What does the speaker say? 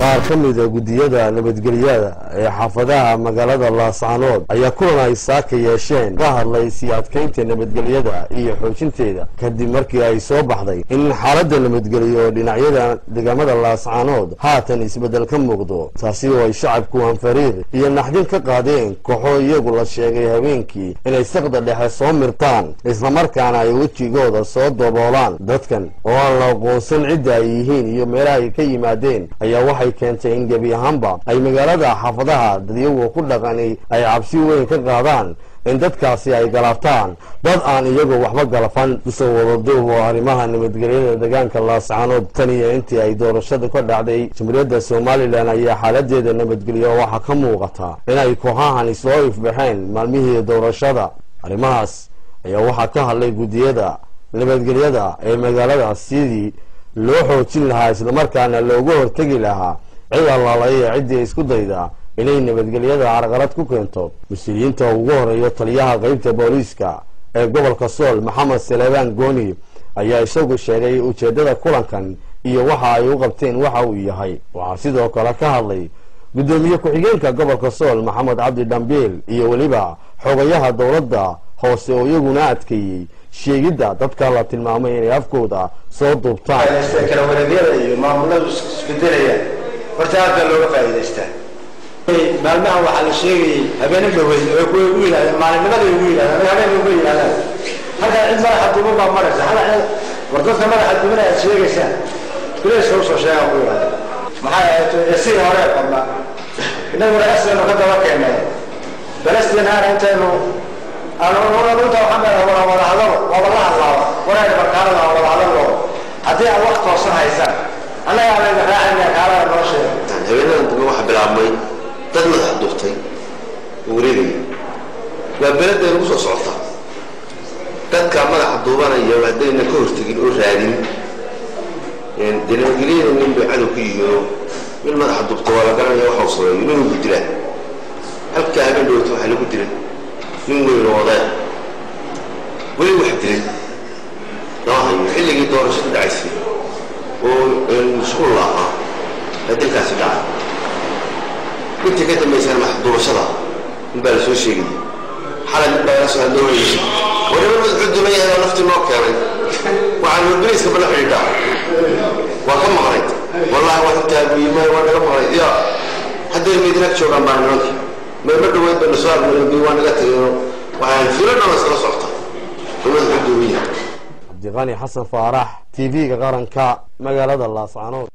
qaar ka mid ah gudiyada nabadgelyada ee xaafadaha magaalada Laascaanood ayaa kulan ay saaka yeesheen ka hadlay si adkeynta nabadgelyada iyo xoojinteeda kadib markii ay soo baxday in xaaladda nabadgelyo dhinacyada deegaamada Laascaanood haatan isbedel ka muuqdo taasi oo ay shacabku anfariir iyo naxdin ka qaadeen kooxo iyagu la sheegay habeenkii inay saqda dhexe soo mirtaan isla markaana ay wajigooda soo daboolaan dadkan oo aan la aqoonsan cidda ay yihiin iyo meelaha ay ka yimaadeen ayaa waxay keentay in gebi ahaanba ay magaalada xaafadaha dadyagu ku dhaqani ay cabsi weyn ka qaadaan in dadkaasi ay galabtaan dad aan iyagu waxba galafan kusoo wadaduub oo arrimaha nabadgelyada deegaanka Laascaanood tan iyo intii ay doorashada ka dhacday Jamhuuriyadda Soomaaliland ayaa xaaladeeda nabadgelyo waxa ka muuqata inay kooxahan soo ifbaxeen maalmihii doorashada arrimahaas ayaa waxa ka hadlay gudiyada nabadgelyada ee magaalada sidii loo xoojin lahaa isla markaana looga hortagi lahaa cid allaalaye ciddii isku dayda inay nabadgelyada carqalad ku keento mas-uuliyiinta ugu horeeya taliyaha qaybta booliiska ee gobolka Sool Maxamed Saleebaan Gooni ayaa isagu sheegay ujeedada kulankan iyo waxa ay u qabteen waxa uu yahay waxa sidoo kale ka hadlay gudoomiye ku-xigeenka gobolka Sool Maxamed Cabdi Dambiil iyo waliba xogayaha dawladda hoose oo iyaguna adkeeyay sheegida dadka la tilmaamay inay afkooda soo duubtaan kala wareegyada iyo maamulada isbedelaya horta aad looga faa'iideystaa maalmaha waxa la sheegay habeenada dhaweyd oo ku yiraahdo maalinimada ugu yiraahdo habeen ugu yiraahdo halka cid madaxa duuban baa maraysa hala wardadka madaxa duuban ay sheegaysaa kule soo sheega ugu yiraahdo maxay ahayd si hore qaba inagu raasana ka daba keenay balastina arintayno أنا أقول لك محمد ولا هذا والله الله ولا يبقى هذا ولا هذا هذه الوقت وصلها يسار أنا يعني راعي على الرشة هذا أنت واحد بالعمي تدمر الدكتور وريدي وبلد الوصول صعطة تذكر ملح الضوبان يودين كور تجي الأورادين يعني ديناميكيين من بيعلو كيو من ملح الدكتور ولا كان يروح وصل من بدرة هل كهبل لو تروح له بدرة من وين وضع وين وحدين راهي اللي يدور شد عيسي ونشكر الله هذيك الساعة كنت كده ما يصير محضور صلاة نبالس وشيء حالا نبالس نسوي هالدوري ولما نحد ما يهنا نفط الموقع وعن البريس قبل حيدا وكم مريض والله واحد تابي ما وانا كم مريض يا حد يمدينك شو كم بعمل ما يبدو وين بالنسوار من البيوان قتله وعن فيلنا مسألة صعبة ومن الحدوية عبد الغني حسن فارح تي في قرن كا مقالة الله صعنود.